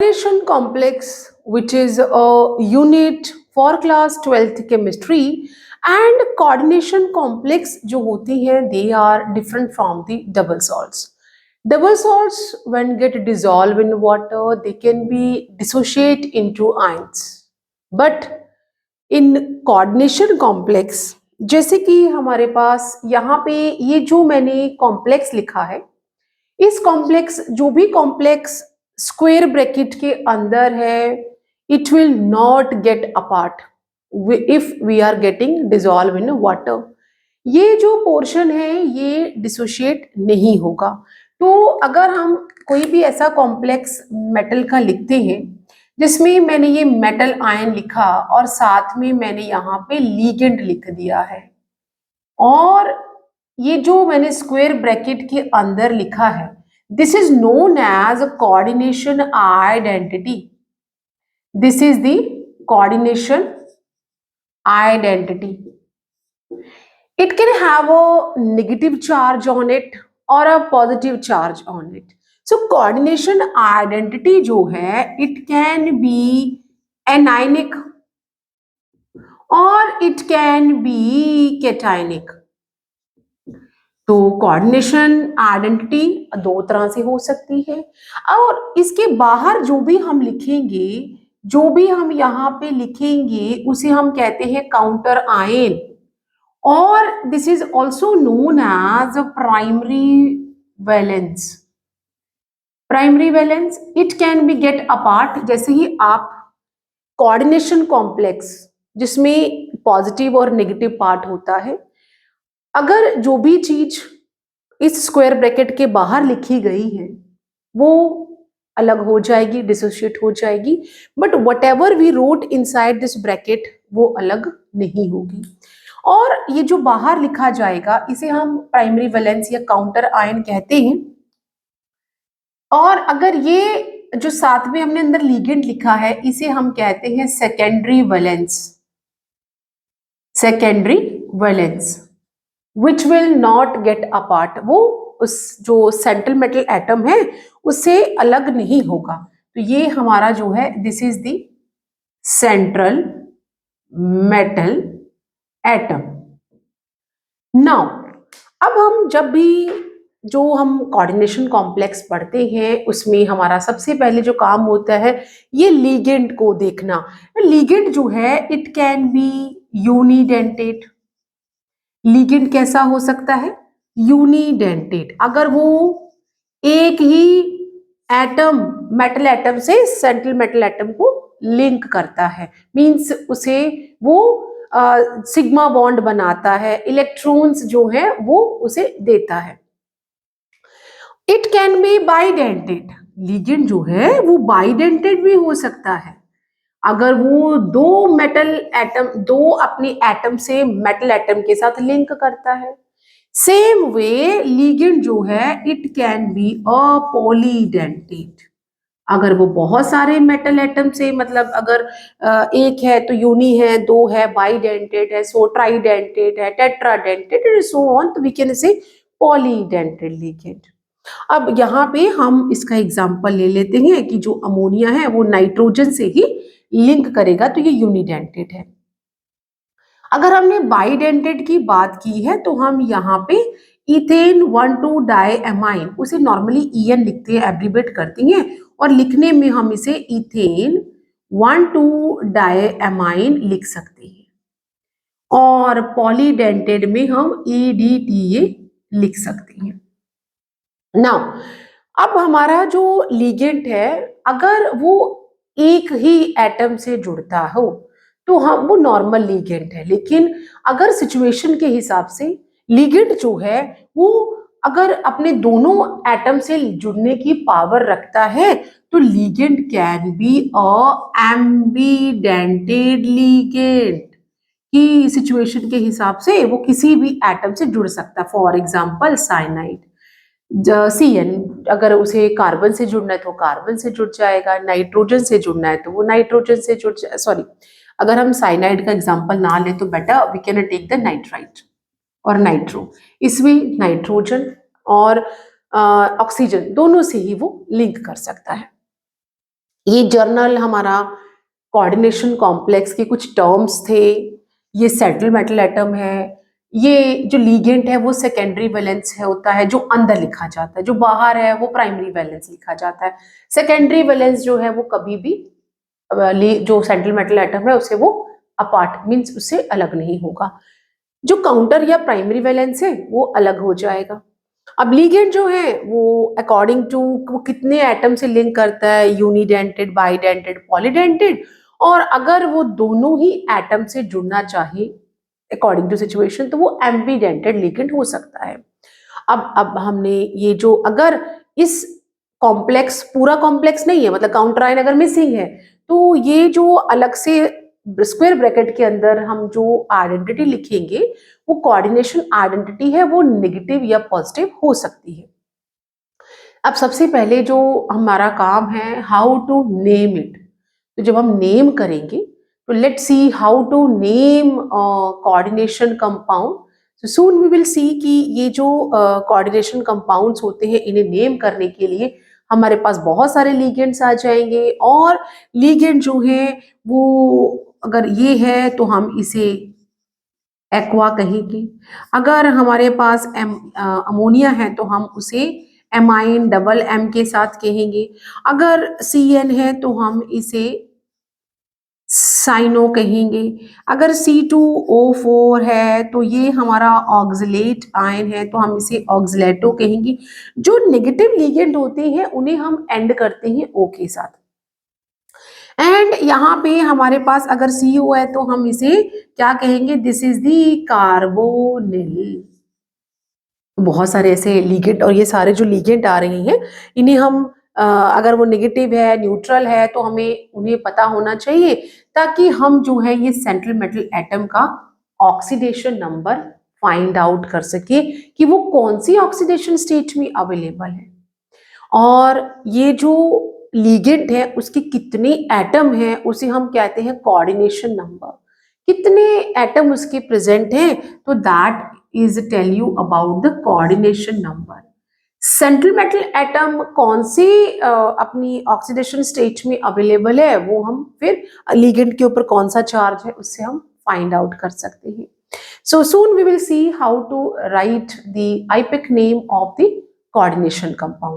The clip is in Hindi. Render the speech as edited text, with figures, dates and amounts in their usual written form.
Coordination complex, which is a unit for class 12th chemistry, and coordination complex जो होती हैं they are different from the double salts. Double salts when get dissolved in water they can be dissociate into ions. But in coordination complex जैसे कि हमारे पास यहाँ पे ये जो मैंने कॉम्प्लेक्स लिखा है इस कॉम्प्लेक्स जो भी कॉम्प्लेक्स स्क्वायर ब्रैकेट के अंदर है it will not get apart if we are getting dissolve in water. ये जो पोर्शन है ये डिसोशिएट नहीं होगा। तो अगर हम कोई भी ऐसा कॉम्प्लेक्स मेटल का लिखते हैं जिसमें मैंने ये मेटल आयन लिखा और साथ में मैंने यहाँ पे लीगेंड लिख दिया है और ये जो मैंने स्क्वायर ब्रैकेट के अंदर लिखा है this is known as a coordination identity. This is the coordination identity. It can have a negative charge on it और a positive charge on it. So coordination identity जो है इट कैन बी एनायनिक और इट कैन बी कैटायनिक। तो कोऑर्डिनेशन आइडेंटिटी दो तरह से हो सकती है और इसके बाहर जो भी हम लिखेंगे जो भी हम यहाँ पे लिखेंगे उसे हम कहते हैं काउंटर आयन और this is also known as a primary valence. Primary valence it can be get apart जैसे ही आप कोऑर्डिनेशन कॉम्प्लेक्स जिसमें पॉजिटिव और नेगेटिव पार्ट होता है अगर जो भी चीज इस स्क्वायर ब्रैकेट के बाहर लिखी गई है वो अलग हो जाएगी डिसोशिएट हो जाएगी but whatever we wrote inside this bracket वो अलग नहीं होगी। और ये जो बाहर लिखा जाएगा इसे हम प्राइमरी वैलेंस या काउंटर आयन कहते हैं। और अगर ये जो साथ में हमने अंदर लीगेंड लिखा है इसे हम कहते हैं secondary valence. Secondary valence which will not get apart। वो उस जो सेंट्रल मेटल एटम है उससे अलग नहीं होगा। तो ये हमारा जो है this is the central metal atom. Now अब हम जब भी जो हम कोऑर्डिनेशन कॉम्प्लेक्स पढ़ते हैं उसमें हमारा सबसे पहले जो काम होता है ये लीगेंड को देखना। लीगेंड जो है it can B unidentate. Ligand कैसा हो सकता है यूनिडेंटेट अगर वो एक ही एटम मेटल एटम से सेंट्रल मेटल एटम को लिंक करता है मींस उसे वो सिग्मा बॉन्ड बनाता है इलेक्ट्रॉन्स जो है वो उसे देता है। It can B bidentate. Ligand जो है वो बाइडेंटेड भी हो सकता है अगर वो दो अपनी एटम से मेटल एटम के साथ लिंक करता है। सेम वे लीगेंड जो है it can be a polydentate अगर वो बहुत सारे मेटल एटम से मतलब अगर एक है तो यूनी है दो है बाइडेंटेड है सो ट्राइडेंटेड है टेट्राडेंटेड एंड सो ऑन तो we can say polydentate ligand. अब यहाँ पे हम इसका एग्जांपल ले लेते हैं कि जो अमोनिया है वो नाइट्रोजन से ही लिंक करेगा तो ये यूनिडेंटेड है। अगर हमने बाइडेंटेड की बात की है तो हम यहाँ पे इथेन 1,2 डाइएमाइन उसे नॉर्मली ईएन लिखते हैं एब्रीवेट करते हैं और लिखने में हम इसे इथेन 1,2 डाइएमाइन लिख सकते हैं और पॉलीडेंटेड में हम EDTA लिख सकते हैं। नाउ अब हमारा जो लीगेंड है अगर वो एक ही एटम से जुड़ता हो तो हम वो नॉर्मल लीगेंड है लेकिन अगर सिचुएशन के हिसाब से लीगेंड जो है वो अगर अपने दोनों एटम से जुड़ने की पावर रखता है तो ligand can be a एम्बीडेंटेड ligand की सिचुएशन के हिसाब से वो किसी भी एटम से जुड़ सकता है। फॉर एग्जांपल साइनाइड CN अगर उसे कार्बन से जुड़ना है तो कार्बन से जुड़ जाएगा नाइट्रोजन से जुड़ना है तो वो नाइट्रोजन से जुड़ जाए सॉरी अगर हम साइनाइड का एग्जांपल ना ले तो बेटा we can take the nitrite और नाइट्रो। इसमें नाइट्रोजन और ऑक्सीजन दोनों से ही वो लिंक कर सकता है। ये जर्नल हमारा कोऑर्डिनेशन कॉम्प्लेक्स के कुछ टर्म्स थे। ये सेंट्रल मेटल एटम है। ये जो लीगेंड है वो सेकेंडरी वैलेंस है होता है, जो अंदर लिखा जाता है, जो बाहर है वो प्राइमरी वैलेंस लिखा जाता है। सेकेंडरी वैलेंस जो है वो कभी भी जो सेंट्रल मेटल एटम है उसे वो अपार्ट मीन्स उससे अलग नहीं होगा। जो काउंटर या प्राइमरी वैलेंस है वो अलग हो जाएगा। अब लिगेंड जो है वो अकॉर्डिंग टू वो कितने एटम से लिंक करता है, यूनिडेंटेड, बाइडेंटेड, पॉलीडेंटेड, और अगर वो दोनों ही एटम से जुड़ना चाहे अकॉर्डिंग टू सिचुएशन तो वो एम्बीडेंटेड लिगेंड हो सकता है। अब हमने ये जो अगर इस कॉम्प्लेक्स पूरा कॉम्प्लेक्स नहीं है, मतलब काउंटर आयन अगर मिसिंग है, तो ये जो अलग से स्क्वायर ब्रैकेट के अंदर हम जो आइडेंटिटी लिखेंगे वो कोऑर्डिनेशन आइडेंटिटी है, वो नेगेटिव या पॉजिटिव हो सकती है। अब सबसे पहले जो हमारा काम है हाउ टू नेम इट। तो जब हम नेम करेंगे तो let's see how to name coordination compound. तो सून वी विल सी कि ये जो कोऑर्डिनेशन कंपाउंड्स होते हैं इन्हें नेम करने के लिए हमारे पास बहुत सारे लिगेंड्स आ जाएंगे, और लिगेंड जो है वो अगर ये है तो हम इसे एक्वा कहेंगे। अगर हमारे पास अमोनिया है तो हम उसे एमाइन डबल एम के साथ कहेंगे। अगर CN है तो हम इसे साइनो कहेंगे। अगर C2O4 है तो ये हमारा ऑक्सलेट आयन है तो हम इसे ऑक्सलेटो कहेंगे। जो नेगेटिव लिगेंड होते हैं उन्हें हम एंड करते हैं O के साथ। एंड यहाँ पे हमारे पास अगर CO है तो हम इसे क्या कहेंगे, दिस इज दी कार्बोनिल। बहुत सारे ऐसे लिगेंड, और ये सारे जो लिगेंड आ रहे हैं इन्हें हम अगर वो नेगेटिव है, न्यूट्रल है, तो हमें उन्हें पता होना चाहिए ताकि हम जो है ये सेंट्रल मेटल एटम का ऑक्सीडेशन नंबर फाइंड आउट कर सके कि वो कौन सी ऑक्सीडेशन स्टेट में अवेलेबल है, और ये जो लिगेंड है उसके कितने एटम हैं उसे हम कहते हैं कोऑर्डिनेशन नंबर। कितने एटम उसके प्रेजेंट हैं तो that is tell you about the coordination number. Central metal atom कौन से अपनी ऑक्सीडेशन स्टेट में अवेलेबल है वो हम फिर लिगेंड के ऊपर कौन सा चार्ज है उससे हम फाइंड आउट कर सकते हैं। So soon we will see how to write the IPEC name of the coordination compound.